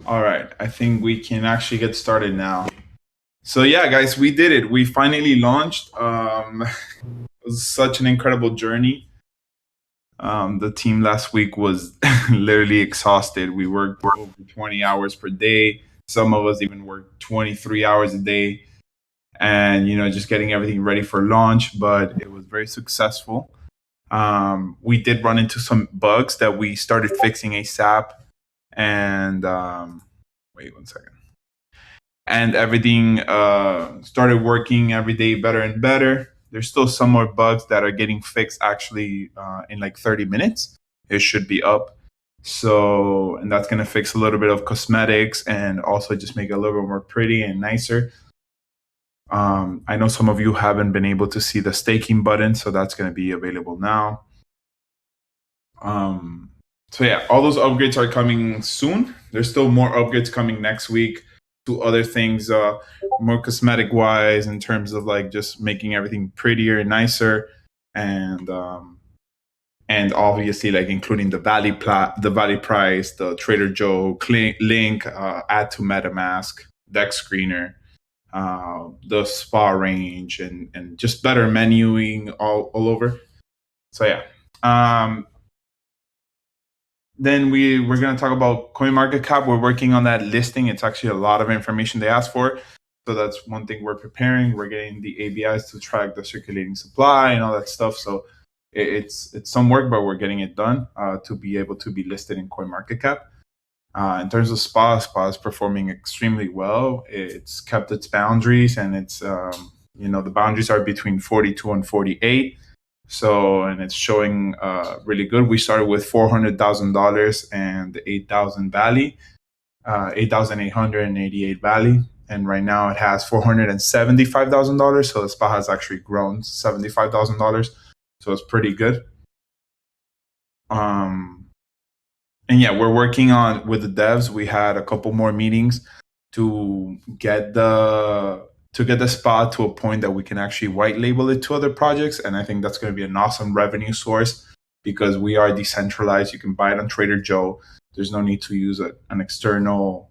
All right, I think we can actually get started now. So yeah, guys, we did it. We finally launched. It was such an incredible journey. The team last week was literally exhausted. We worked over 20 hours per day. Some of us even worked 23 hours a day, and just getting everything ready for launch. But it was very successful. We did run into some bugs that we started fixing ASAP, and wait one second. And everything started working every day better and better. There's still some more bugs that are getting fixed actually in like 30 minutes. It should be up. So, and that's going to fix a little bit of cosmetics and also just make it a little bit more pretty and nicer. I know some of you haven't been able to see the staking button, so that's going to be available now. Um, so yeah, all those upgrades are coming soon. There's still more upgrades coming next week to other things, more cosmetic wise, in terms of like just making everything prettier and nicer, and obviously like including the Valley price, the Trader Joe link, add to MetaMask, deck screener, the spa range, and just better menuing all over. So yeah. Then we're going to talk about CoinMarketCap. We're working on that listing. It's actually a lot of information they asked for. So that's one thing we're preparing. We're getting the ABIs to track the circulating supply and all that stuff. So it's some work, but we're getting it done to be able to be listed in CoinMarketCap. In terms of SPA is performing extremely well. It's kept its boundaries, and it's the boundaries are between 42 and 48. So, and it's showing really good. We started with $400,000 and 8,000 Valley, 8,888 Valley, and right now it has $475,000. So the SPA has actually grown $75,000. So it's pretty good. And yeah, we're working on with the devs. We had a couple more meetings to get the spot to a point that we can actually white label it to other projects. And I think that's going to be an awesome revenue source because we are decentralized. You can buy it on Trader Joe. There's no need to use an external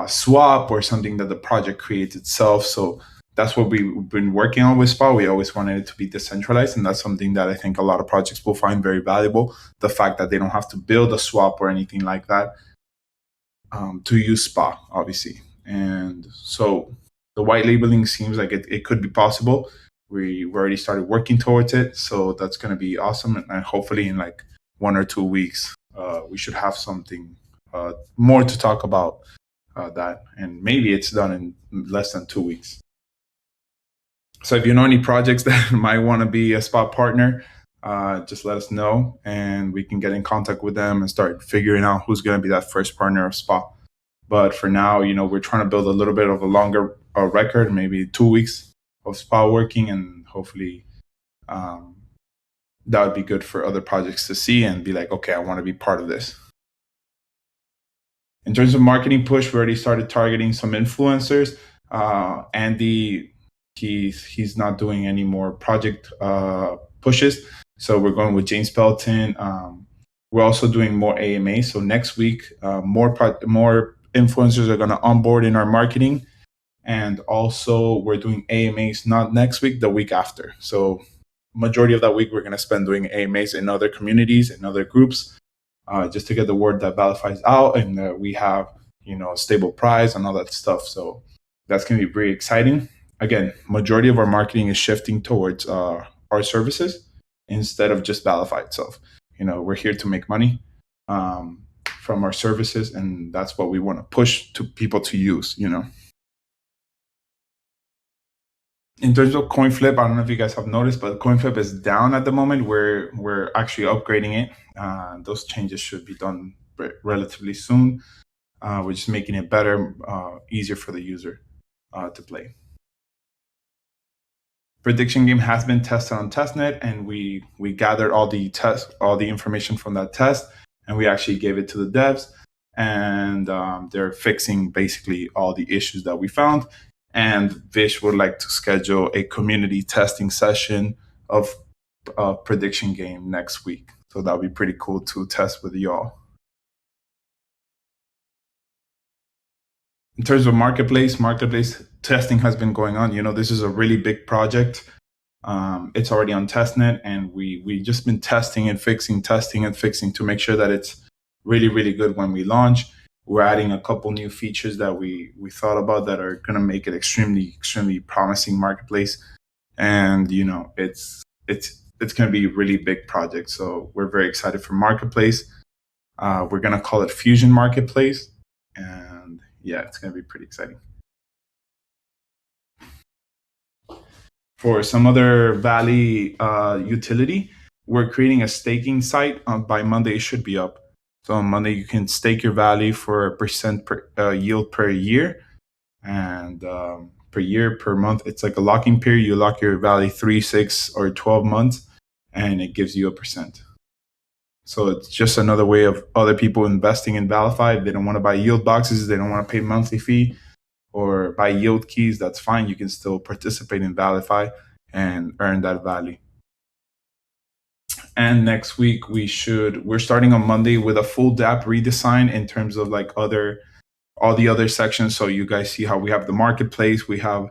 swap or something that the project creates itself. So that's what we've been working on with SPA. We always wanted it to be decentralized, and that's something that I think a lot of projects will find very valuable. The fact that they don't have to build a swap or anything like that to use SPA, obviously. And so the white labeling seems like it could be possible. We already started working towards it, so that's going to be awesome. And hopefully, in like 1 or 2 weeks, we should have something more to talk about that. And maybe it's done in less than 2 weeks. So if you know any projects that might want to be a spot partner, just let us know and we can get in contact with them and start figuring out who's going to be that first partner of spot. But for now, we're trying to build a little bit of a longer record, maybe 2 weeks of spot working, and hopefully um, that would be good for other projects to see and be like, okay, I want to be part of this. In terms of marketing push, we already started targeting some influencers. Andy, he's not doing any more project pushes, so we're going with James Pelton. We're also doing more AMA. So next week, more influencers are going to onboard in our marketing, and also we're doing AMAs not next week, the week after. So majority of that week we're going to spend doing AMAs in other communities and other groups, just to get the word that ValiFi is out and that we have a stable price and all that stuff. So that's going to be very exciting. Again, majority of our marketing is shifting towards our services instead of just ValiFi itself. We're here to make money from our services, and that's what we want to push to people to use. In terms of CoinFlip, I don't know if you guys have noticed, but CoinFlip is down at the moment. We're actually upgrading it. Those changes should be done relatively soon. We're just making it better, easier for the user to play. Prediction game has been tested on testnet, and we gathered all the information from that test, and we actually gave it to the devs, and they're fixing basically all the issues that we found. And Vish would like to schedule a community testing session of prediction game next week. So that would be pretty cool to test with y'all. in terms of marketplace testing has been going on. This is a really big project. It's already on testnet, and we just been testing and fixing to make sure that it's really, really good when we launch. We're adding a couple new features that we thought about that are going to make it extremely, extremely promising marketplace. And it's going to be a really big project. So we're very excited for marketplace. We're going to call it Fusion Marketplace, and yeah, it's going to be pretty exciting. For some other Valley utility, we're creating a staking site. By Monday, it should be up. So on Monday, you can stake your Valley for 1% yield per year, and per year, per month. It's like a locking period. You lock your Valley 3, 6, or 12 months, and it gives you 1%. So it's just another way of other people investing in ValiFi. If they don't want to buy yield boxes, they don't want to pay monthly fee, or buy yield keys, that's fine. You can still participate in ValiFi and earn that value. And next week we're starting on Monday with a full DApp redesign in terms of like all the other sections. So you guys see how we have the marketplace, we have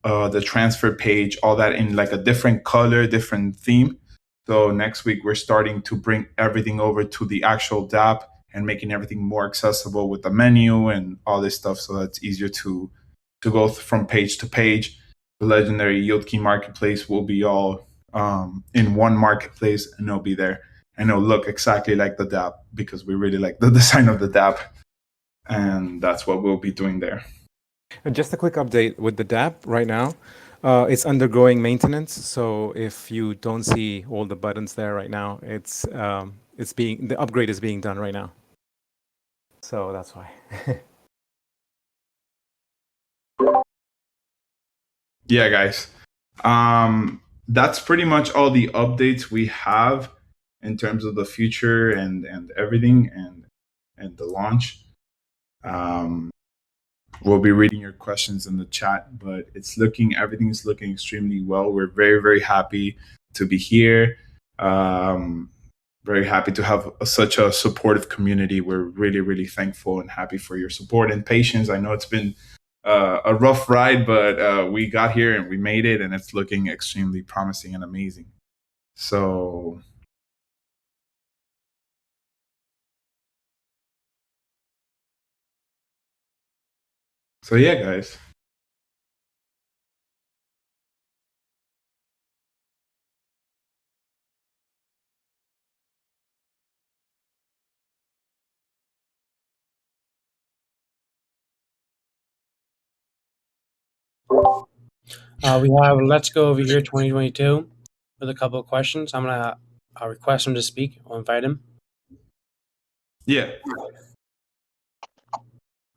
the transfer page, all that in like a different color, different theme. So next week we're starting to bring everything over to the actual DApp and making everything more accessible with the menu and all this stuff, so that's easier to go from page to page. The legendary yield key marketplace will be all in one marketplace, and it'll be there, and it'll look exactly like the DApp because we really like the design of the DApp, and that's what we'll be doing there. And just a quick update with the DApp right now. It's undergoing maintenance, so if you don't see all the buttons there right now, the upgrade is being done right now. So that's why. Yeah, guys. That's pretty much all the updates we have in terms of the future and everything and the launch. We'll be reading your questions in the chat, but everything's looking extremely well. We're very, very happy to be here. Very happy to have such a supportive community. We're really, really thankful and happy for your support and patience. I know it's been a rough ride, but we got here and we made it, and it's looking extremely promising and amazing. So yeah, guys. We have Let's Go Over Here 2022 with a couple of questions. I'm going to request him to speak. I'll invite him. Yeah.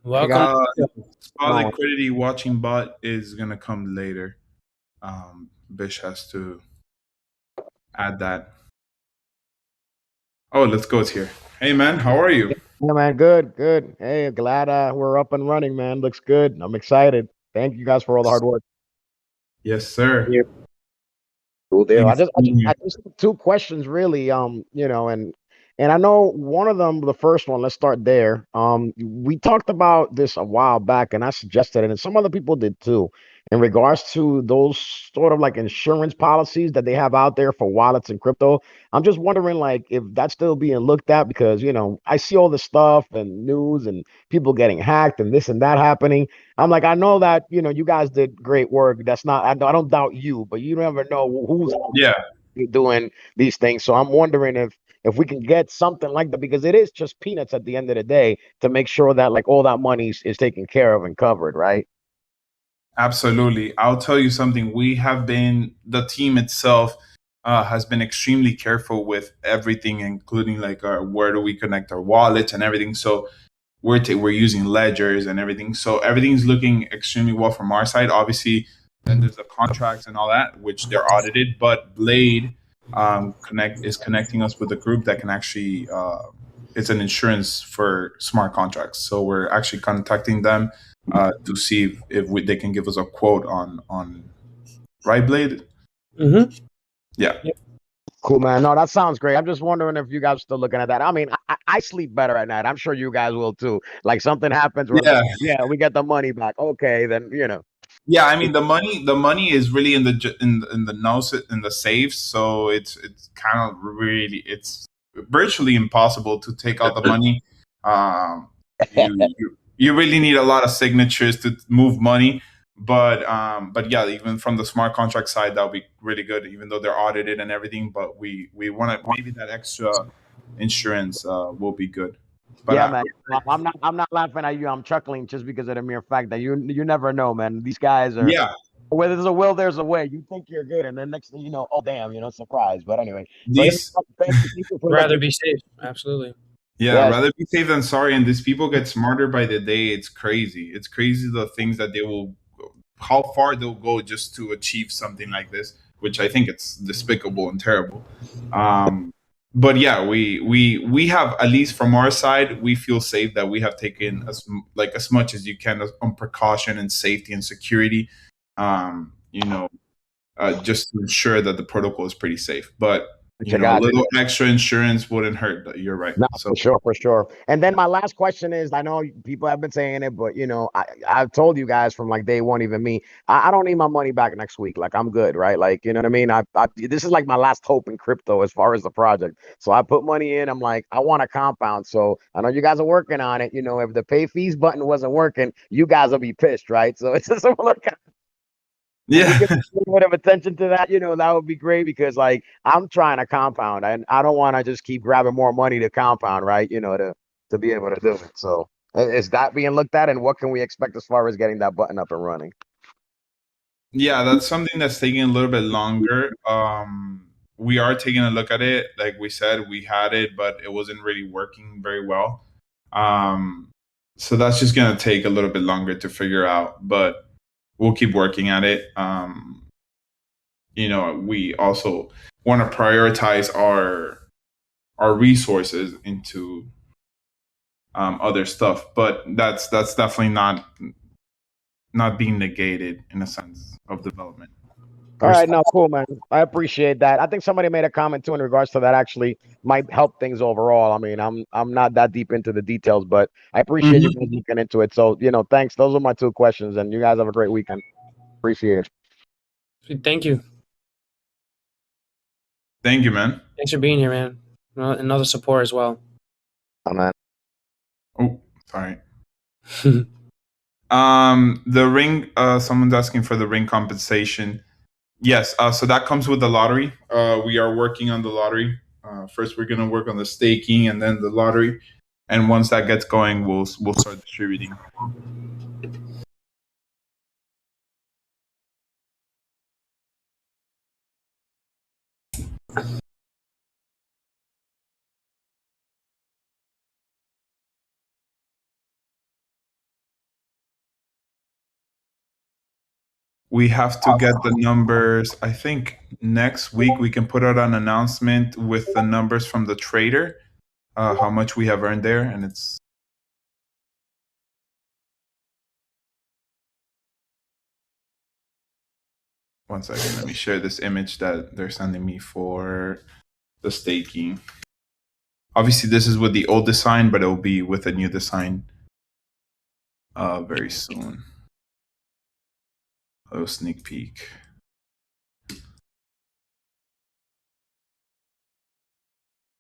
Welcome. Spot liquidity watching bot is going to come later. Bish has to add that. Oh, Let's Go is here. Hey, man, how are you? Yeah, man, good. Hey, glad we're up and running, man. Looks good. I'm excited. Thank you guys for all the hard work. Yes, sir. Yeah. Cool deal. I just have 2 questions, really. And I know one of them, the first one. Let's start there. We talked about this a while back, and I suggested it, and some other people did too, in regards to those sort of like insurance policies that they have out there for wallets and crypto. I'm just wondering, like, if that's still being looked at, because I see all the stuff and news and people getting hacked and this and that happening. I'm like, I know that you guys did great work. That's not. I don't doubt you, but you never know who's doing these things. So I'm wondering if we can get something like that, because it is just peanuts at the end of the day, to make sure that like all that money is taken care of and covered, right? Absolutely. I'll tell you something. The team itself has been extremely careful with everything, including like where do we connect our wallets and everything. So we're using ledgers and everything. So everything's looking extremely well from our side. Obviously, then there's the contracts and all that, which they're audited. But Blade is connecting us with a group that can actually it's an insurance for smart contracts. So we're actually contacting them to see if they can give us a quote on right, Blade? Mm-hmm. Yeah. Yep. Cool, man. No, that sounds great. I'm just wondering if you guys are still looking at that. I mean, I sleep better at night. I'm sure you guys will too. Like something happens where I'm Yeah, just, yeah, we get the money back. Okay, then yeah. I mean, the money is really in in the notes in the safes, so it's kind of really it's virtually impossible to take out the money. Um, you really need a lot of signatures to move money. But yeah, even from the smart contract side, that'll be really good. Even though they're audited and everything, but we want to maybe that extra insurance will be good. But Yeah, man. I'm not laughing at you. I'm chuckling just because of the mere fact that you never know, man. These guys are yeah, where there's a will, there's a way. You think you're good, and then next thing you know, oh damn, surprise. But anyway, so these thank you for Rather looking. be safe. Absolutely. Yeah, Yeah, rather be safe than sorry. And these people get smarter by the day. It's crazy. It's crazy the things that they will, how far they'll go just to achieve something like this, which I think it's despicable and terrible. Um, but yeah, we have, at least from our side, we feel safe that we have taken as much as you can on precaution and safety and security. Um, you know, just to ensure that the protocol is pretty safe. But which you I know, a got. little extra insurance wouldn't hurt. You're right. No, So for sure, for sure. And then my last question is, I know people have been saying it, but I've told you guys from like day one, even me, I don't need my money back next week. Like I'm good, right? Like you know what I mean. This is like my last hope in crypto as far as the project. So I put money in. I'm like, I want a compound. So I know you guys are working on it. If the pay fees button wasn't working, you guys will be pissed, right? So it's a similar if we yeah. get a little bit of attention to that, that would be great because like I'm trying to compound and I don't want to just keep grabbing more money to compound, right? To be able to do it. So is that being looked at and what can we expect as far as getting that button up and running? Yeah, that's something that's taking a little bit longer. We are taking a look at it. Like we said, we had it, but it wasn't really working very well. Um, so that's just gonna take a little bit longer to figure out, but we'll keep working at it. We also want to prioritize our resources into other stuff, but that's definitely not being negated in a sense of development. All We're right, still, no, cool, man. I appreciate that. I think somebody made a comment too in regards to that. Actually, might help things overall. I mean, I'm not that deep into the details, but I appreciate you guys looking into it. So, thanks. Those are my two questions, and you guys have a great weekend. Appreciate it. Thank you. Thank you, man. Thanks for being here, man. Another support as well. Oh, man. Oh, sorry. The ring. Someone's asking for the ring compensation. Yes. So that comes with the lottery. We are working on the lottery. First, we're gonna work on the staking, and then the lottery. And once that gets going, we'll start distributing. We have to get the numbers. I think next week we can put out an announcement with the numbers from the trader, how much we have earned there, and it's. One second, let me share this image that they're sending me for the staking. Obviously, this is with the old design, but it will be with a new design very soon. A sneak peek.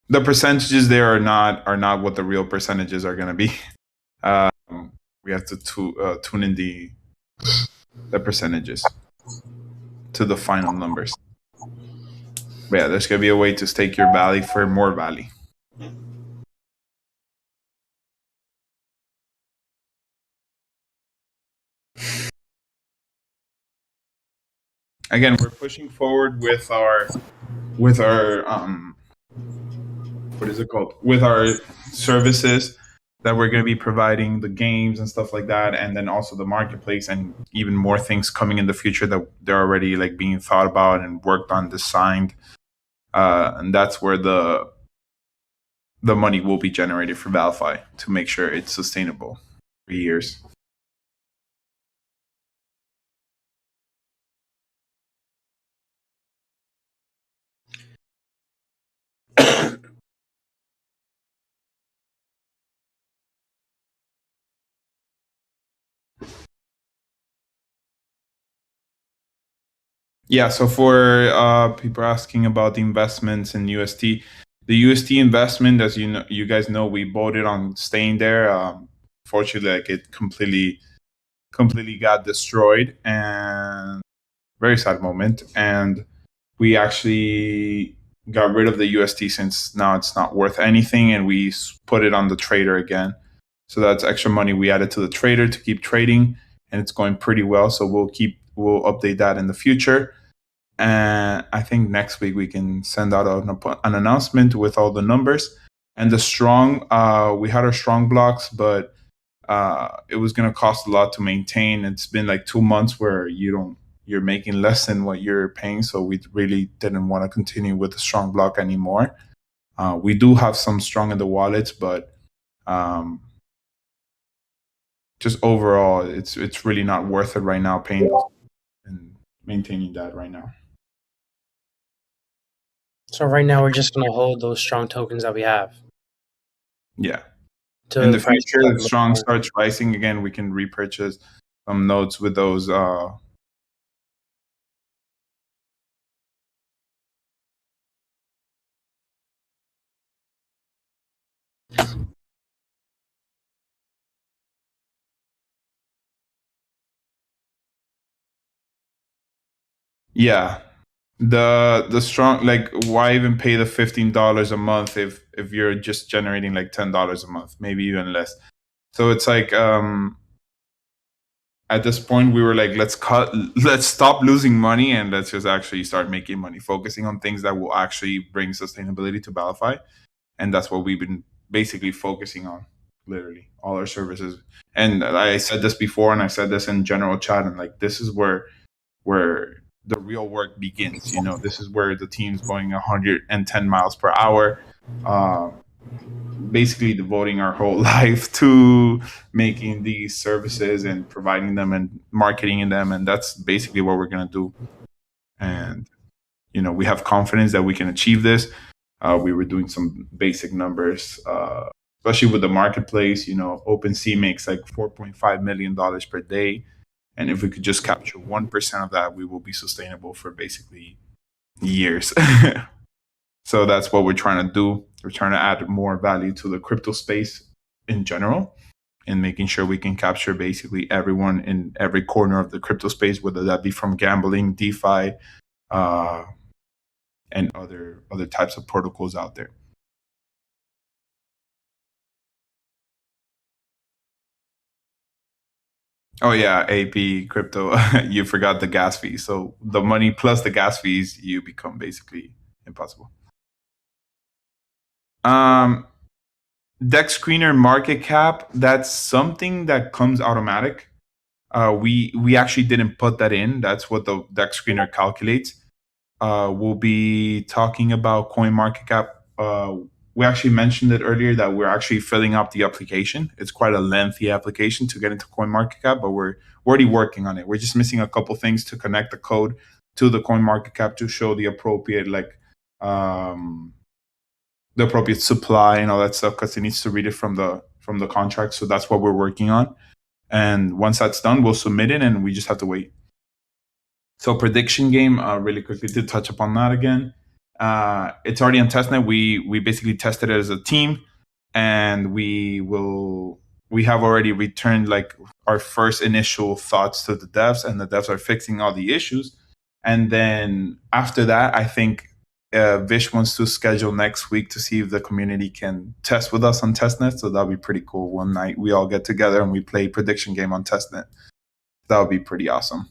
The percentages there are not what the real percentages are going to be. We have to tune in the percentages to the final numbers. But yeah, there's going to be a way to stake your Valley for more Valley. Again, we're pushing forward with our what is it called? With our services that we're going to be providing, the games and stuff like that, and then also the marketplace and even more things coming in the future that they're already like being thought about and worked on, designed. And that's where the money will be generated for ValiFi to make sure it's sustainable for years. Yeah, so for people asking about the investments in UST, the UST investment, as you guys know, we voted on staying there. Fortunately, like it completely got destroyed, and very sad moment. And we actually got rid of the UST since now it's not worth anything, and we put it on the trader again. So that's extra money we added to the trader to keep trading, and it's going pretty well. So we'll update that in the future. And I think next week we can send out an announcement with all the numbers and the strong. We had our strong blocks, but it was going to cost a lot to maintain. It's been like 2 months where you're making less than what you're paying, so we really didn't want to continue with the strong block anymore. We do have some strong in the wallets, but just overall, it's really not worth it right now paying and maintaining that right now. So right now we're just going to hold those strong tokens that we have. Yeah. To In the price future, of if strong starts rising again, we can repurchase some notes with those. Yeah, the strong, like, why even pay the $15 a month if you're just generating like $10 a month, maybe even less. So it's like at this point we were like, let's stop losing money and let's just actually start making money, focusing on things that will actually bring sustainability to ValiFi. And that's what we've been basically focusing on, literally all our services. And I said this before, and I said this in general chat, and like, this is where the real work begins. This is where the team's going 110 miles per hour, basically devoting our whole life to making these services and providing them and marketing them. And that's basically what we're going to do. And, we have confidence that we can achieve this. We were doing some basic numbers, especially with the marketplace. OpenSea makes like $4.5 million per day. And if we could just capture 1% of that, we will be sustainable for basically years. So that's what we're trying to do. We're trying to add more value to the crypto space in general, and making sure we can capture basically everyone in every corner of the crypto space, whether that be from gambling, DeFi, and other types of protocols out there. Oh yeah, AP crypto. You forgot the gas fees. So the money plus the gas fees, you become basically impossible. Dex screener market cap, that's something that comes automatic. We actually didn't put that in. That's what the Dex screener calculates. We'll be talking about coin market cap. We actually mentioned it earlier that we're actually filling up the application. It's quite a lengthy application to get into CoinMarketCap, but we're already working on it. We're just missing a couple things to connect the code to the CoinMarketCap to show the appropriate the appropriate supply and all that stuff, because it needs to read it from the contract. So that's what we're working on. And once that's done, we'll submit it, and we just have to wait. So prediction game, really quickly to touch upon that again. It's already on testnet. We basically tested it as a team, and we have already returned like our first initial thoughts to the devs, and the devs are fixing all the issues. And then after that, I think Vish wants to schedule next week to see if the community can test with us on testnet. So that'll be pretty cool. One night we all get together and we play prediction game on testnet. That would be pretty awesome.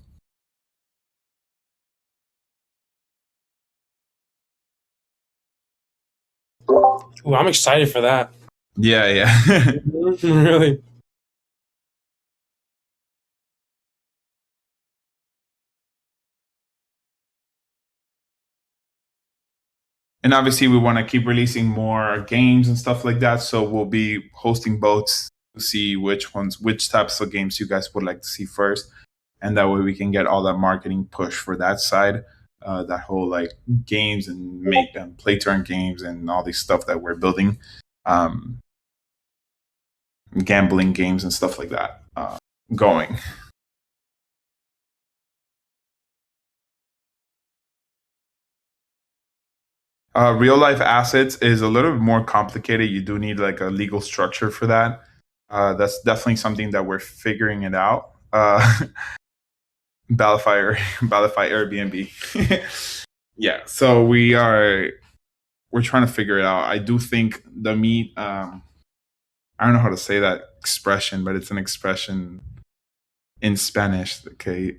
Ooh, I'm excited for that. Yeah. Really. And obviously we want to keep releasing more games and stuff like that. So we'll be hosting votes to see which types of games you guys would like to see first. And that way we can get all that marketing push for that side. that whole like games and make them play to earn games and all these stuff that we're building, gambling games and stuff like that going. Real life assets is a little bit more complicated. You do need like a legal structure for that. That's definitely something that we're figuring it out. ValiFi Airbnb. Yeah, so we're trying to figure it out. I do think the meat. I don't know how to say that expression, but it's an expression in Spanish. Okay,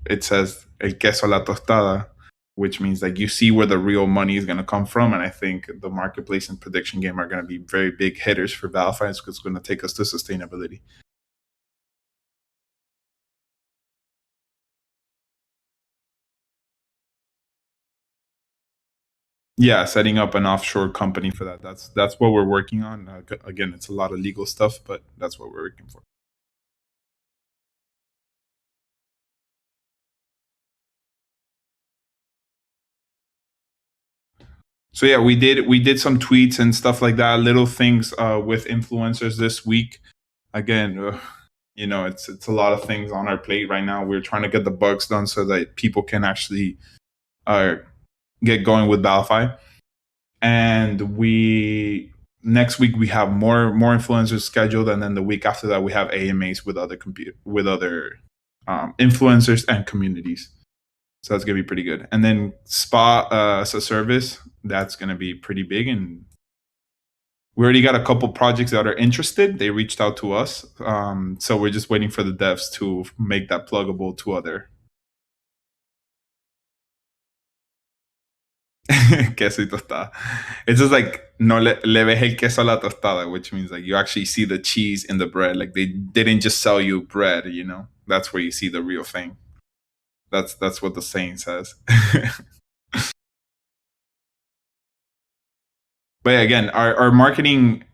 it says el queso a la tostada, which means like you see where the real money is going to come from. And I think the marketplace and prediction game are going to be very big hitters for ValiFi because it's going to take us to sustainability. Yeah, setting up an offshore company for that. That's what we're working on. Again, it's a lot of legal stuff, but that's what we're working for. So yeah, we did some tweets and stuff like that, little things with influencers this week. Again, it's a lot of things on our plate right now. We're trying to get the bugs done so that people can actually get going with ValiFi. And next week we have more influencers scheduled, and then the week after that we have AMAs with other influencers and communities. So that's gonna be pretty good. And then spa as a service, that's gonna be pretty big. And we already got a couple projects that are interested. They reached out to us, so we're just waiting for the devs to make that pluggable to other. Queso y tostada. It's just like no le ves el queso a la tostada, which means like you actually see the cheese in the bread. Like they didn't just sell you bread, That's where you see the real thing. That's what the saying says. But yeah, again, our marketing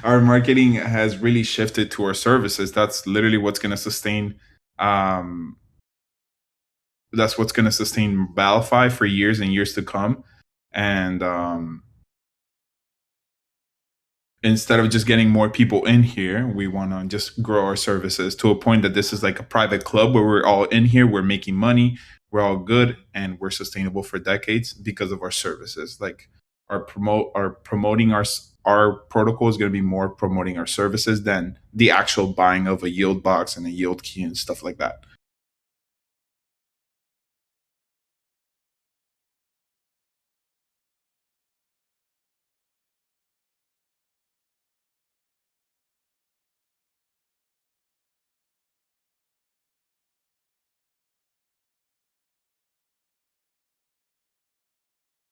our marketing has really shifted to our services. That's literally what's going to sustain that's what's going to sustain ValiFi for years and years to come. And instead of just getting more people in here, we want to just grow our services to a point that this is like a private club where we're all in here, we're making money, we're all good, and we're sustainable for decades because of our services. Like promoting our protocol is going to be more promoting our services than the actual buying of a yield box and a yield key and stuff like that.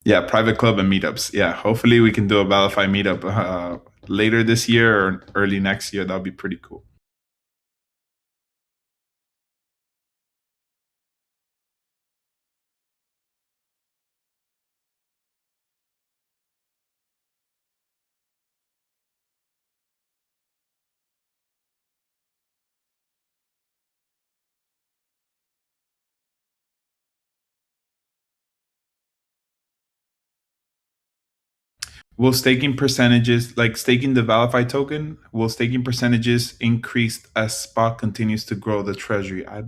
Yeah, private club and meetups. Yeah, hopefully we can do a ValiFi meetup later this year or early next year. That'll be pretty cool. Will staking percentages, like staking the ValiFi token, will staking percentages increase as spot continues to grow the treasury? I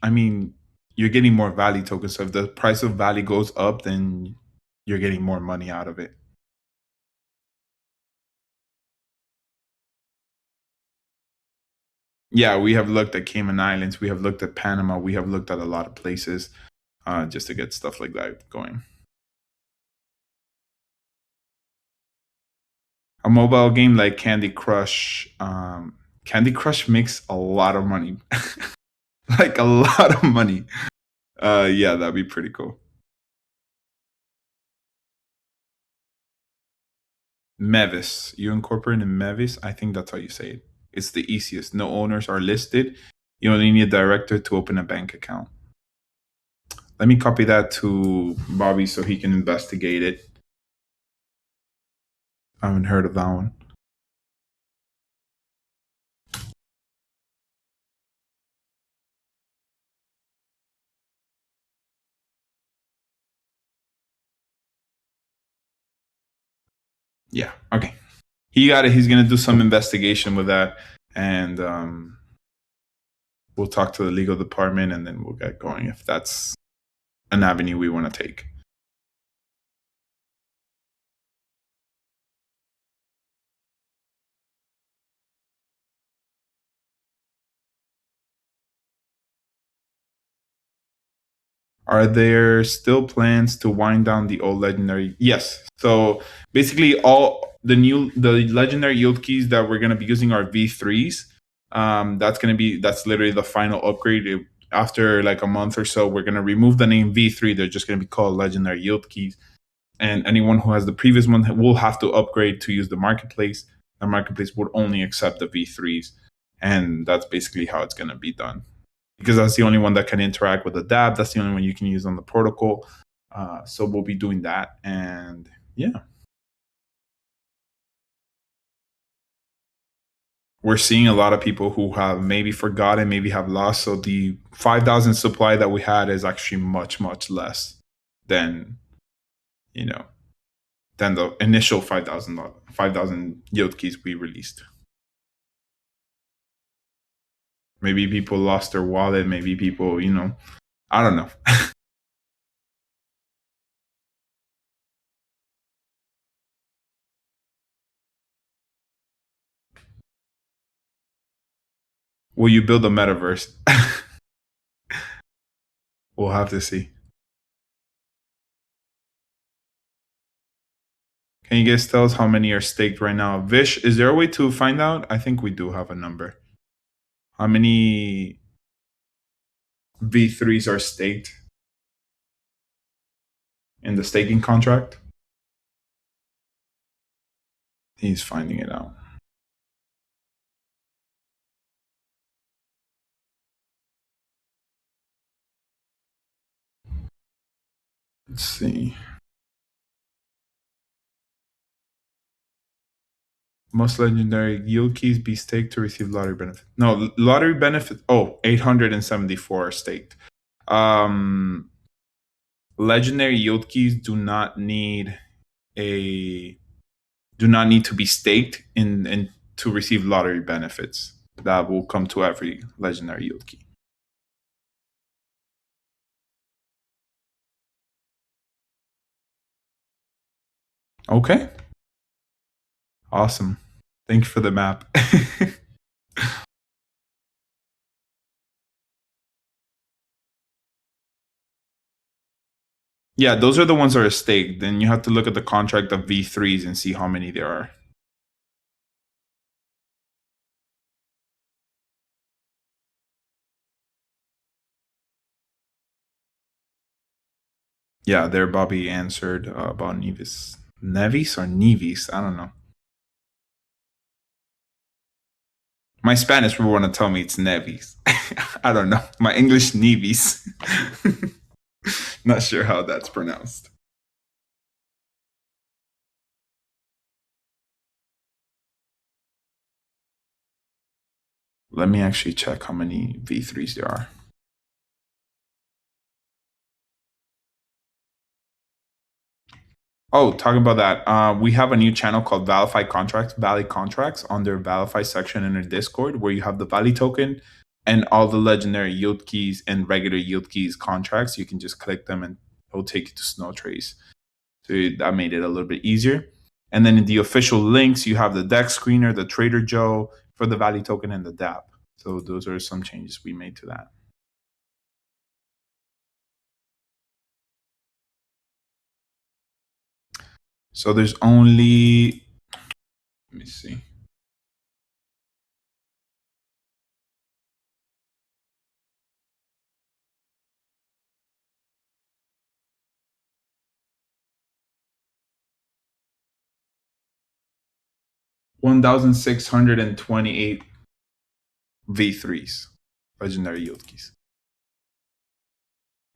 mean, you're getting more Vali tokens. So if the price of Vali goes up, then you're getting more money out of it. Yeah, we have looked at Cayman Islands. We have looked at Panama. We have looked at a lot of places just to get stuff like that going. A mobile game like Candy Crush. Candy Crush makes a lot of money. Like a lot of money. Yeah, that'd be pretty cool. Mevis. You incorporate in Mevis? I think that's how you say it. It's the easiest. No owners are listed. You only need a director to open a bank account. Let me copy that to Bobby so he can investigate it. I haven't heard of that one. Yeah. Okay. He got it. He's gonna do some investigation with that, and we'll talk to the legal department, and then we'll get going if that's an avenue we want to take. Are there still plans to wind down the old legendary? Yes. So basically, all the legendary yield keys that we're going to be using are V3s. That's literally the final upgrade. After like a month or so, we're going to remove the name V3. They're just going to be called legendary yield keys. And anyone who has the previous one will have to upgrade to use the marketplace. The marketplace would only accept the V3s. And that's basically how it's going to be done, because that's the only one that can interact with the DApp. That's the only one you can use on the protocol. So we'll be doing that. And yeah. We're seeing a lot of people who have maybe forgotten, maybe have lost. So the 5,000 supply that we had is actually much, much less than, than the initial 5,000 yield keys we released. Maybe people lost their wallet. Maybe people, I don't know. Will you build a metaverse? We'll have to see. Can you guys tell us how many are staked right now? Vish, is there a way to find out? I think we do have a number. How many V3s are staked in the staking contract? He's finding it out. Let's see. Most legendary yield keys be staked to receive lottery benefit. No, lottery benefit. Oh, 874 are staked. Legendary yield keys do not need to be staked in to receive lottery benefits. That will come to every legendary yield key. Okay. Awesome. Thank you for the map. Yeah, those are the ones that are staked. Then you have to look at the contract of V3s and see how many there are. Yeah, there Bobby answered about Nevis. Nevis or Nevis? I don't know. My Spanish will want to tell me it's Nevis. I don't know. My English, Nevis. Not sure how that's pronounced. Let me actually check how many V3s there are. Oh, talking about that, we have a new channel called ValiFi Contracts, Vali Contracts, on their ValiFi section in our Discord, where you have the Vali token and all the legendary yield keys and regular yield keys contracts. You can just click them and it'll take you to Snow Trace. So that made it a little bit easier. And then in the official links, you have the DEX screener, the Trader Joe for the Vali token, and the DApp. So those are some changes we made to that. So there's only, let me see. $1,628 V3s, legendary yield keys.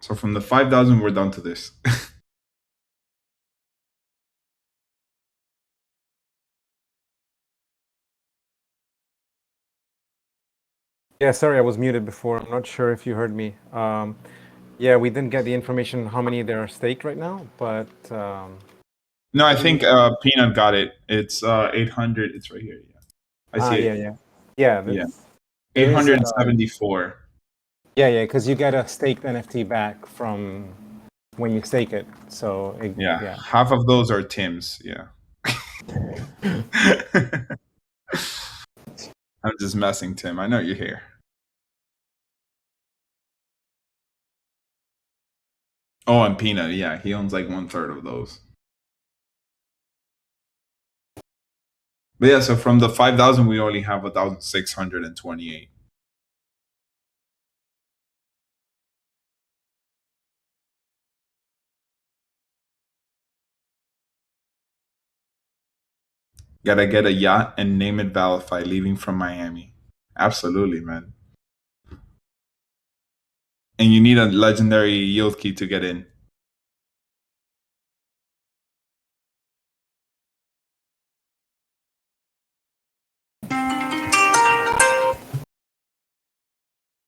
So from the 5,000, we're down to this. Yeah, sorry, I was muted before. I'm not sure if you heard me. Yeah, we didn't get the information how many there are staked right now, but No, I think Peanut got it. It's 800. It's right here. Yeah, I see it. Yeah. Yeah, There is 874. yeah, because you get a staked NFT back from when you stake it. So Yeah, half of those are Tim's. Yeah. I'm just messing, Tim. I know you're here. Oh, and Peanut. Yeah, he owns like 1/3 of those. But yeah, so from the 5,000, we only have 1,628. Gotta get a yacht and name it ValiFi, leaving from Miami. Absolutely, man. And you need a legendary yield key to get in.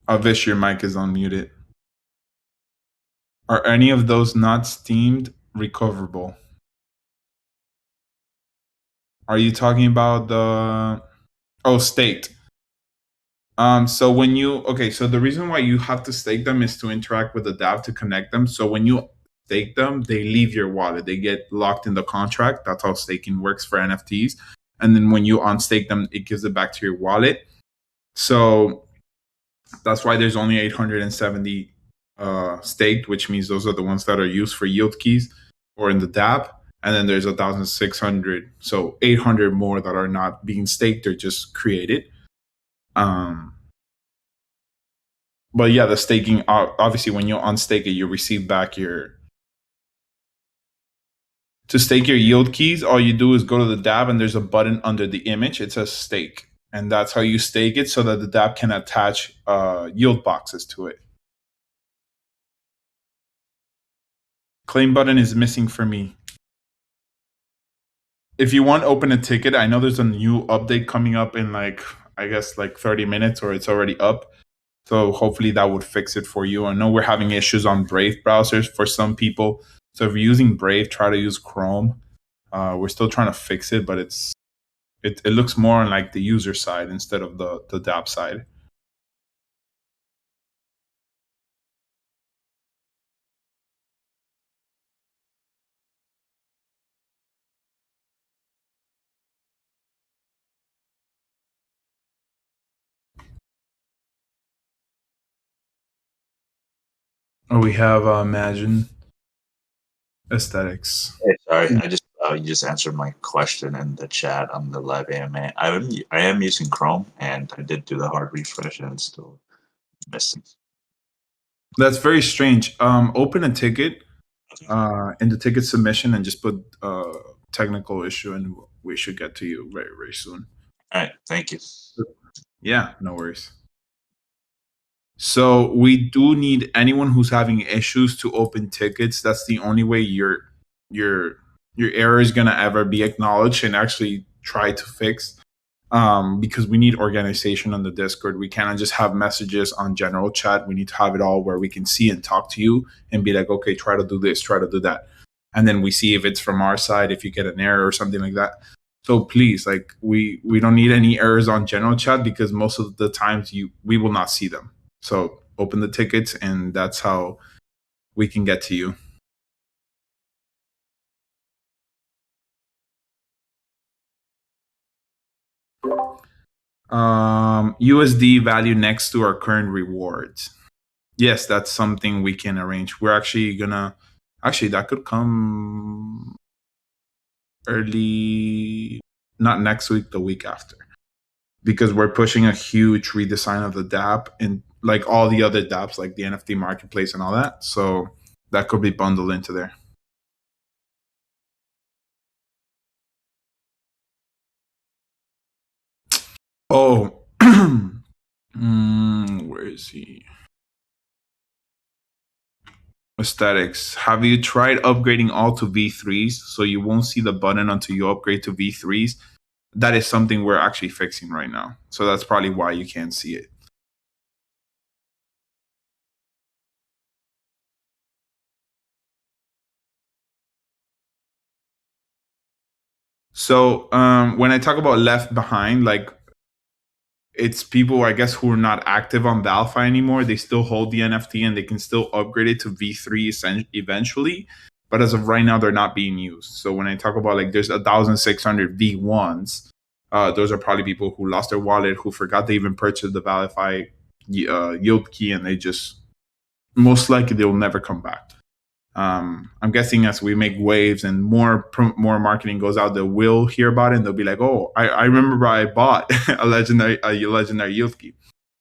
Avish, your mic is unmuted. Are any of those not steamed recoverable? Are you talking about the staked? So when you so the reason why you have to stake them is to interact with the DApp to connect them. So when you stake them, they leave your wallet. They get locked in the contract. That's how staking works for NFTs. And then when you unstake them, it gives it back to your wallet. So that's why there's only 870 staked, which means those are the ones that are used for yield keys or in the DApp. And then there's 1,600, so 800 more that are not being staked or just created. But yeah, the staking, obviously when you unstake it, you receive back to stake your yield keys. All you do is go to the DApp and there's a button under the image. It says stake. And that's how you stake it so that the DApp can attach yield boxes to it. Claim button is missing for me. If you want, open a ticket. I know there's a new update coming up in like 30 minutes, or it's already up. So hopefully that would fix it for you. I know we're having issues on Brave browsers for some people. So if you're using Brave, try to use Chrome. We're still trying to fix it, but it looks more on like the user side instead of the DApp side. Oh, we have Imagine Aesthetics. Hey, sorry, I just you just answered my question in the chat on the live AMA. I am using Chrome, and I did do the hard refresh, and it's still missing. That's very strange. Open a ticket in the ticket submission and just put technical issue, and we should get to you very, very soon. All right, thank you. Yeah, no worries. So we do need anyone who's having issues to open tickets. That's the only way your error is gonna ever be acknowledged and actually try to fix. Because we need organization on the Discord. We cannot just have messages on general chat. We need to have it all where we can see and talk to you and be like, okay, try to do this, try to do that. And then we see if it's from our side, if you get an error or something like that. So please, like we don't need any errors on general chat because most of the times we will not see them. So open the tickets and that's how we can get to you. USD value next to our current rewards. Yes, that's something we can arrange. We're actually that could come early, not next week, the week after, because we're pushing a huge redesign of the DApp and like all the other DApps, like the NFT marketplace and all that. So that could be bundled into there. Oh, where is he? Aesthetics. Have you tried upgrading all to V3s so you won't see the button until you upgrade to V3s? That is something we're actually fixing right now. So that's probably why you can't see it. So when I talk about left behind, like it's people, I guess, who are not active on ValiFi anymore. They still hold the NFT and they can still upgrade it to V3 eventually. But as of right now, they're not being used. So when I talk about like there's 1,600 V1s, those are probably people who lost their wallet, who forgot they even purchased the ValiFi yield key, and they just most likely they'll never come back. I'm guessing as we make waves and more marketing goes out, they will hear about it and they'll be like, "Oh, I remember I bought a legendary yield key,"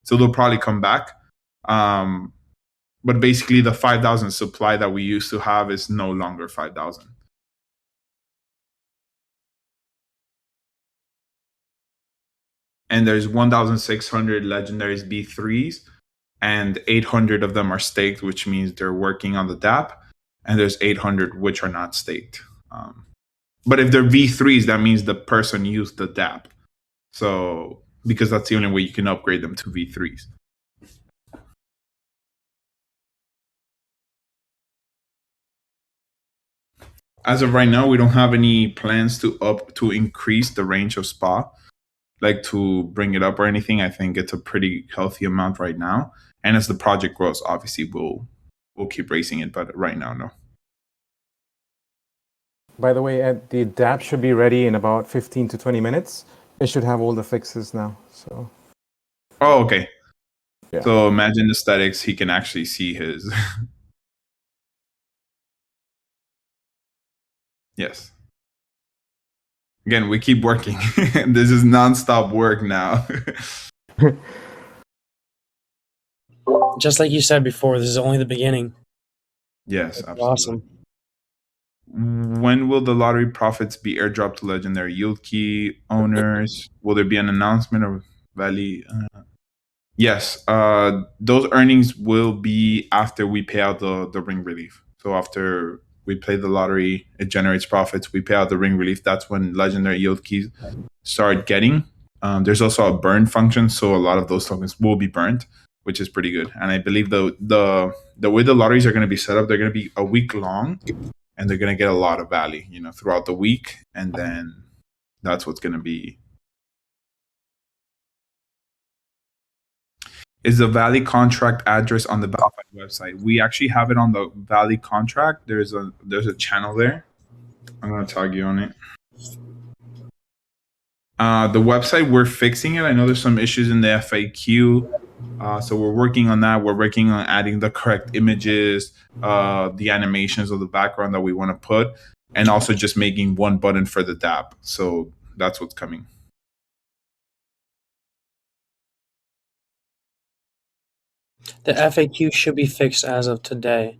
so they'll probably come back. But basically, the 5,000 supply that we used to have is no longer 5,000. And there's 1,600 legendaries B3s, and 800 of them are staked, which means they're working on the DApp. And there's 800 which are not staked. But if they're V3s, that means the person used the DApp. So, because that's the only way you can upgrade them to V3s. As of right now, we don't have any plans to increase the range of SPA, like to bring it up or anything. I think it's a pretty healthy amount right now. And as the project grows, obviously we'll keep raising it, but right now, no. By the way, Ed, the DApp should be ready in about 15 to 20 minutes. It should have all the fixes now. So. Oh, okay. Yeah. So imagine aesthetics, he can actually see his. Yes. Again, we keep working. This is nonstop work now. Just like you said before, this is only the beginning. Yes, That's absolutely. awesome. When will the lottery profits be airdropped to legendary yield key owners? Will there be an announcement of Valley? Yes, those earnings will be after we pay out the ring relief. So after we play the lottery, it generates profits. We pay out the ring relief. That's when legendary yield keys start getting. There's also a burn function, so a lot of those tokens will be burned, which is pretty good. And I believe the way the lotteries are going to be set up, they're going to be a week long, and they're going to get a lot of value, throughout the week, and then that's what's going to be. Is the Valley contract address on the ValiFi website? We actually have it on the Valley contract. There's a channel there. I'm gonna tag you on it. The website, we're fixing it. I know there's some issues in the FAQ, so we're working on that. We're working on adding the correct images, the animations of the background that we want to put, and also just making one button for the DApp. So that's what's coming. The FAQ should be fixed as of today.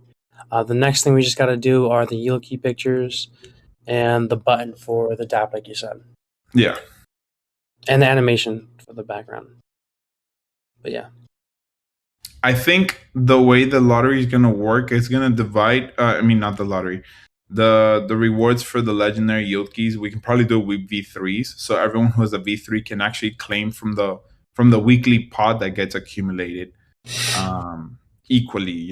The next thing we just got to do are the yield key pictures and the button for the DApp, like you said. Yeah. And the animation for the background. But yeah. I think the way the lottery is going to work, it's going to divide, not the lottery, the rewards for the legendary yield keys, we can probably do it with V3s. So everyone who has a V3 can actually claim from the weekly pot that gets accumulated equally,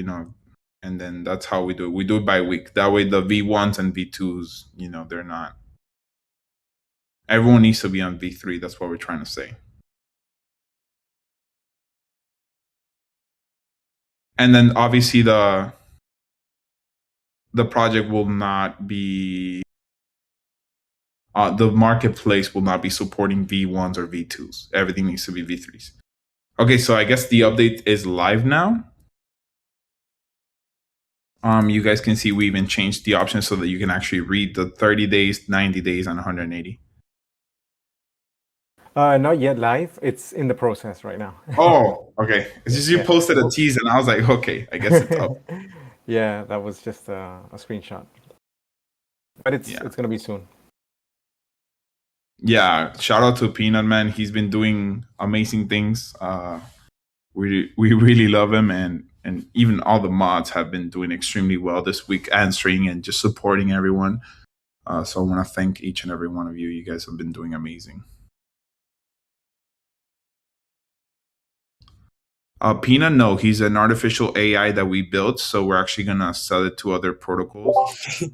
and then that's how we do it. We do it by week. That way the V1s and V2s, they're not. Everyone needs to be on V3. That's what we're trying to say. And then obviously the project will not be, the marketplace will not be supporting V1s or V2s. Everything needs to be V3s. Okay, so I guess the update is live now. You guys can see we even changed the options so that you can actually read the 30 days, 90 days, and 180. Not yet live. It's in the process right now. Oh, okay. It's just you posted a tease, and I was like, okay, I guess it's up. Yeah, that was just a screenshot. But it's going to be soon. Yeah, shout out to Peanut Man. He's been doing amazing things. We really love him, and even all the mods have been doing extremely well this week, answering and just supporting everyone. So I want to thank each and every one of you. You guys have been doing amazing. Peanut, no, he's an artificial AI that we built, so we're actually gonna sell it to other protocols.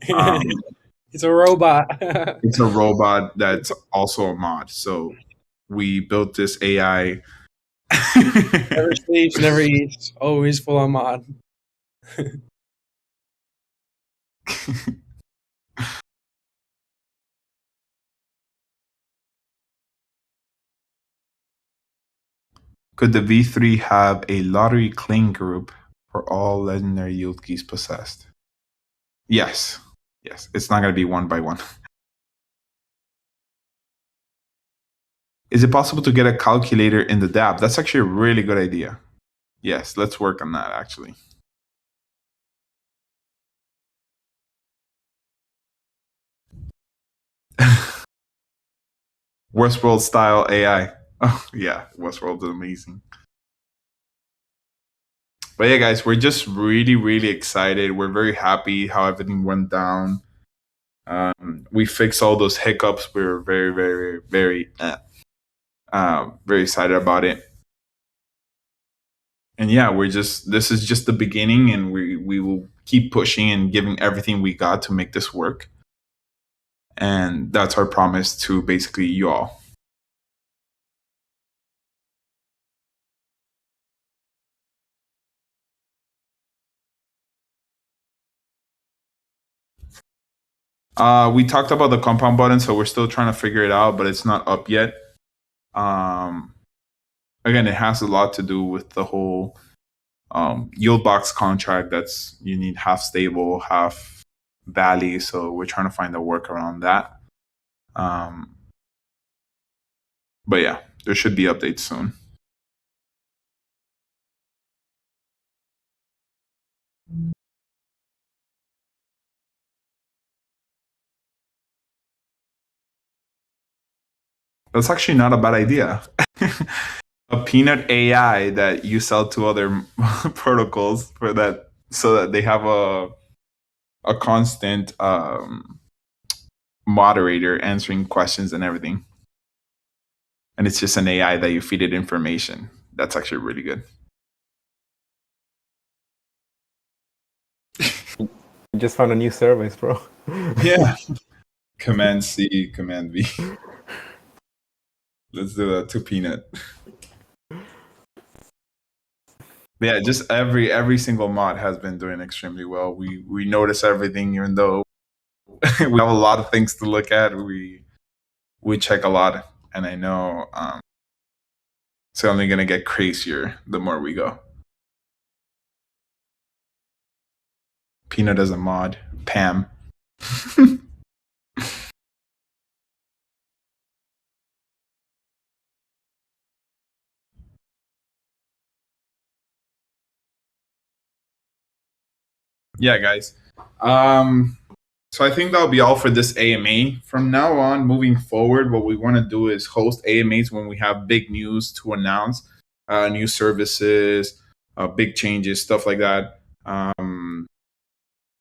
It's a robot. It's a robot that's also a mod. So we built this AI. Never sleeps, never eats, always full on mod. Could the V3 have a lottery claim group for all legendary yield keys possessed? Yes. Yes. It's not going to be one by one. Is it possible to get a calculator in the DApp? That's actually a really good idea. Yes, let's work on that actually. Westworld style AI. Oh, yeah. Westworld is amazing. But yeah, guys, we're just really, really excited. We're very happy how everything went down. We fixed all those hiccups. We were very, very, very, very excited about it. And yeah, this is just the beginning, and we will keep pushing and giving everything we got to make this work. And that's our promise to basically you all. We talked about the compound button, so we're still trying to figure it out, but it's not up yet. Again, it has a lot to do with the whole yield box contract. That's you need half stable, half valley. So we're trying to find a work around that. But yeah, there should be updates soon. That's actually not a bad idea. A peanut AI that you sell to other protocols for that, so that they have a constant moderator answering questions and everything. And it's just an AI that you feed it information. That's actually really good. You just found a new service, bro. Yeah. Command C, Command V. Let's do that to Peanut. Yeah, just every single mod has been doing extremely well. We notice everything, even though we have a lot of things to look at. We check a lot, and I know it's only gonna get crazier the more we go. Peanut as a mod, Pam. Yeah, guys. So I think that'll be all for this AMA. From now on, moving forward, what we want to do is host AMAs when we have big news to announce, new services, big changes, stuff like that.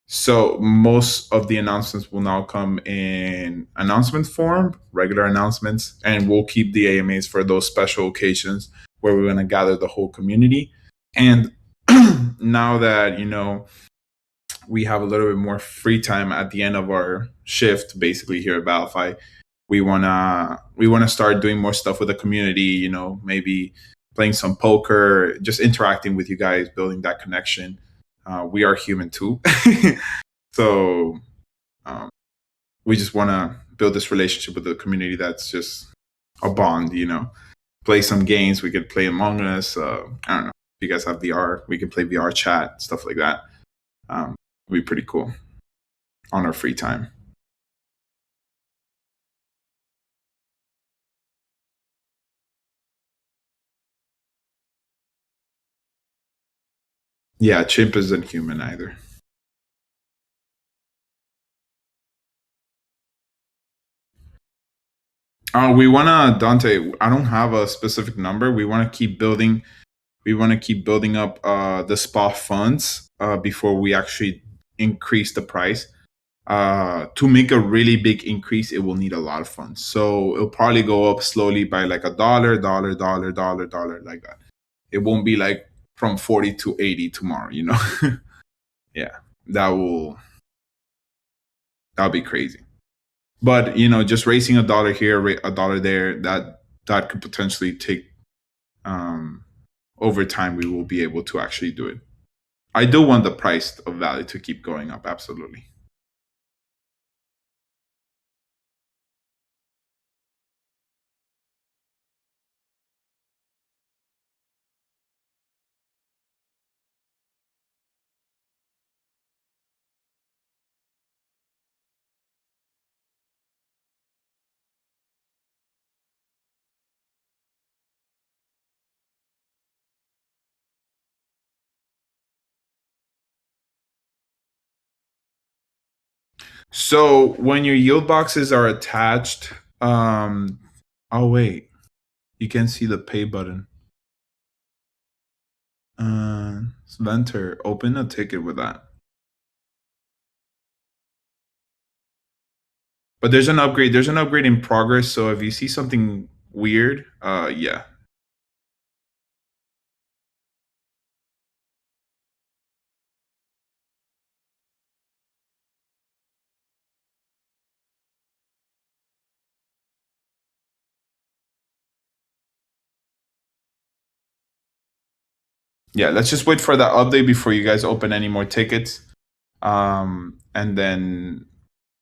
So most of the announcements will now come in announcement form, regular announcements, and we'll keep the AMAs for those special occasions where we're going to gather the whole community. And now that, we have a little bit more free time at the end of our shift, basically here at ValiFi, we wanna start doing more stuff with the community. Maybe playing some poker, just interacting with you guys, building that connection. We are human too, so we just want to build this relationship with the community. That's just a bond. Play some games. We could play Among Us. I don't know if you guys have VR. We could play VR chat, stuff like that. It'd be pretty cool on our free time. Yeah, Chimp isn't human either. We wanna, Dante, I don't have a specific number. We wanna keep building up the SPA funds before we actually increase the price. To make a really big increase, it will need a lot of funds. So it'll probably go up slowly by like $1, dollar, like that. It won't be like from 40 to 80 tomorrow, Yeah, that will That'd be crazy. But just raising $1 here, $1 there, that could potentially take over time. We will be able to actually do it. I do want the price of Valley to keep going up, absolutely. So when your yield boxes are attached, oh wait, you can see the pay button. Venter, open a ticket with that. But there's an upgrade. There's an upgrade in progress. So if you see something weird, yeah. Yeah, let's just wait for that update before you guys open any more tickets. And then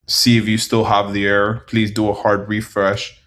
see if you still have the error. Please do a hard refresh.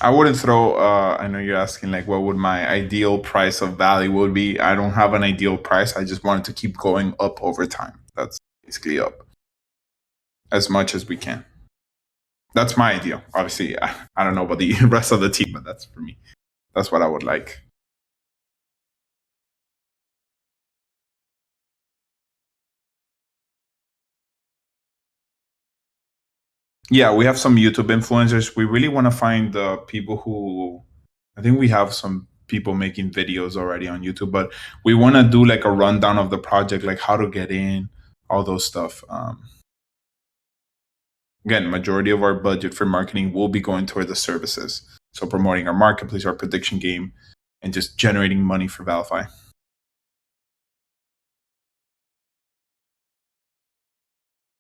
I wouldn't throw. I know you're asking like, what would my ideal price of value would be? I don't have an ideal price. I just want it to keep going up over time. That's basically up as much as we can. That's my ideal. Obviously, I don't know about the rest of the team, but that's for me. That's what I would like. Yeah, we have some YouTube influencers. We really want to find the people who, I think we have some people making videos already on YouTube, but we want to do like a rundown of the project, like how to get in, all those stuff. Again, majority of our budget for marketing will be going toward the services. So promoting our marketplace, our prediction game, and just generating money for ValiFi.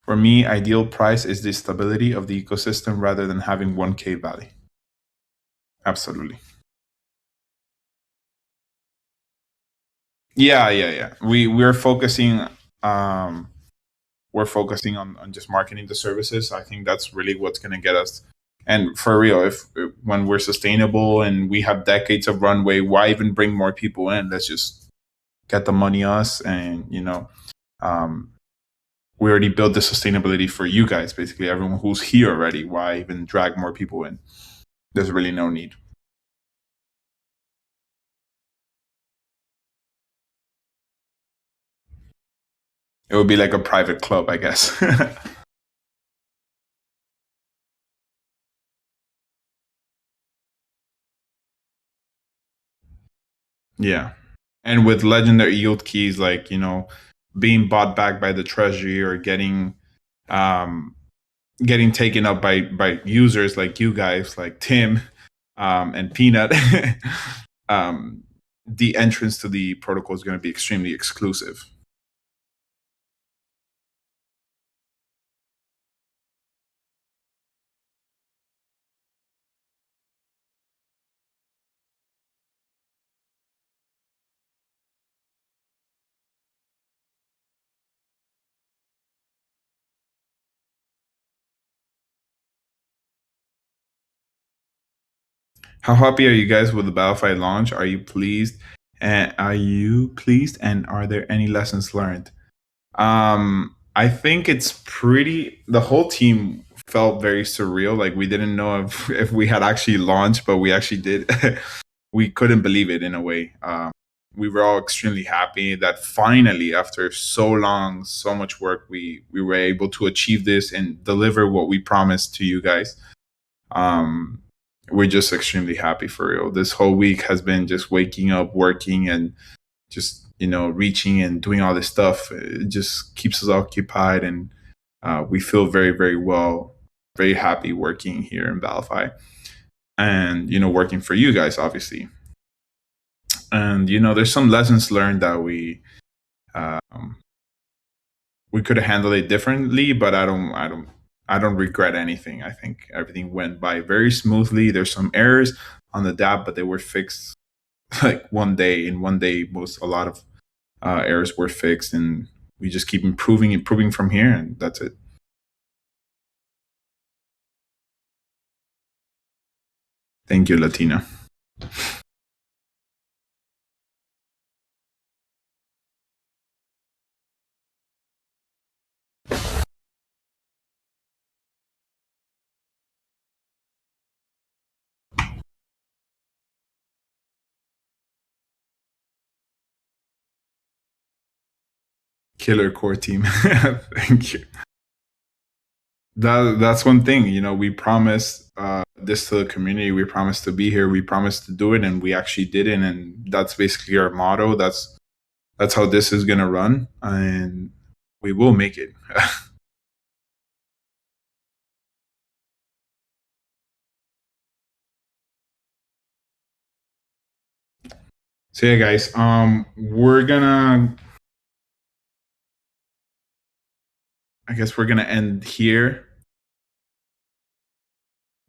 For me, ideal price is the stability of the ecosystem rather than having 1K value. Absolutely. Yeah. We're focusing on just marketing the services. I think that's really what's going to get us. And for real, if when we're sustainable and we have decades of runway, why even bring more people in? Let's just get the money us, and we already built the sustainability for you guys, basically everyone who's here already. Why even drag more people in? There's really no need. It would be like a private club, I guess. Yeah. And with legendary yield keys, like, being bought back by the Treasury or getting taken up by users like you guys, like Tim and Peanut, the entrance to the protocol is going to be extremely exclusive. How happy are you guys with the ValiFi launch? Are you pleased? And are there any lessons learned? I think it's the whole team felt very surreal. Like we didn't know if we had actually launched, but we actually did. We couldn't believe it in a way. we were all extremely happy that finally, after so long, so much work, we were able to achieve this and deliver what we promised to you guys. We're just extremely happy for real. This whole week has been just waking up, working, and just reaching and doing all this stuff. It just keeps us occupied, and we feel very, very well, very happy working here in ValiFi, and working for you guys, obviously. And there's some lessons learned that we could have handled it differently, but I don't regret anything. I think everything went by very smoothly. There's some errors on the DApp, but they were fixed like one day. In one day, a lot of errors were fixed, and we just keep improving from here, and that's it. Thank you, Latina. Killer core team. Thank you. That's one thing. We promised this to the community. We promised to be here. We promised to do it, and we actually did it. And that's basically our motto. That's how this is gonna run, and we will make it. So yeah, guys, I guess we're gonna end here.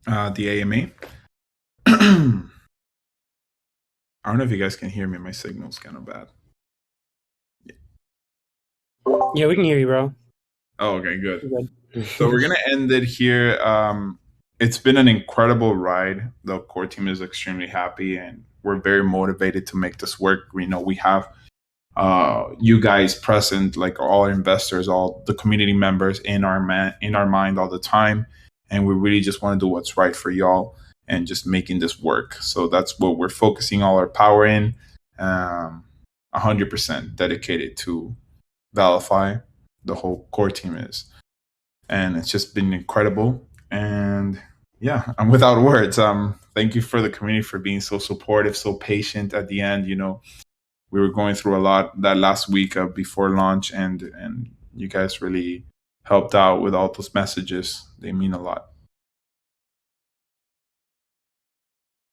The AMA. I don't know if you guys can hear me. My signal's kind of bad. Yeah, we can hear you, bro. Oh, okay, good. Good. So we're gonna end it here. It's been an incredible ride. The core team is extremely happy, and we're very motivated to make this work. We know we have you guys present, like all our investors, all the community members in our mind all the time, and we really just want to do what's right for y'all and just making this work. So that's what we're focusing all our power in. 100% dedicated to ValiFi. The whole core team is, and it's just been incredible. And yeah, I'm without words. Thank you for the community for being so supportive, so patient at the end. We were going through a lot that last week before launch, and you guys really helped out with all those messages. They mean a lot.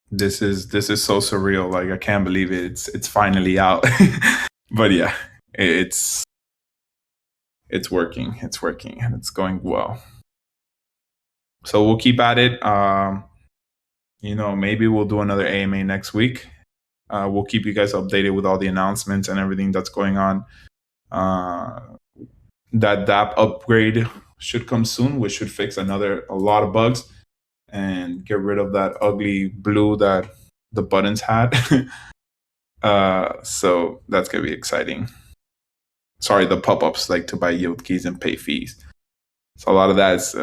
This is so surreal. Like, I can't believe it. It's finally out. But yeah, it's working. It's working, and it's going well. So we'll keep at it. Maybe we'll do another AMA next week. We'll keep you guys updated with all the announcements and everything that's going on. That DApp upgrade should come soon, which should fix a lot of bugs and get rid of that ugly blue that the buttons had. So that's going to be exciting. Sorry, the pop-ups, like to buy yield keys and pay fees. So a lot of that is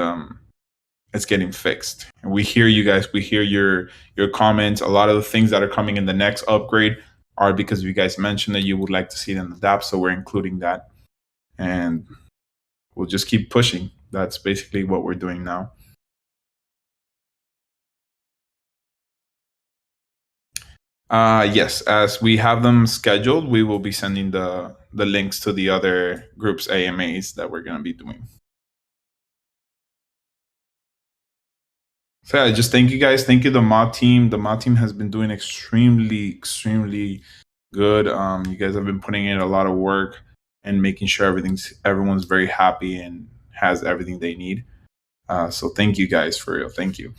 it's getting fixed. And we hear you guys. We hear your comments. A lot of the things that are coming in the next upgrade are because you guys mentioned that you would like to see it in the DApp, so we're including that. And we'll just keep pushing. That's basically what we're doing now. Yes, as we have them scheduled, we will be sending the links to the other groups AMAs that we're going to be doing. So yeah, just thank you guys. Thank you, the mod team. The mod team has been doing extremely good. You guys have been putting in a lot of work and making sure everyone's very happy and has everything they need. So thank you guys, for real. Thank you.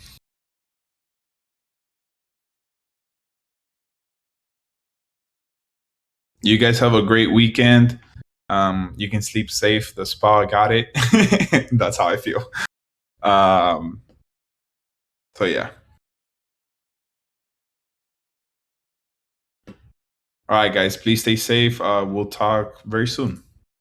You guys have a great weekend. You can sleep safe. The spa got it. That's how I feel. So yeah. All right, guys, please stay safe. We'll talk very soon.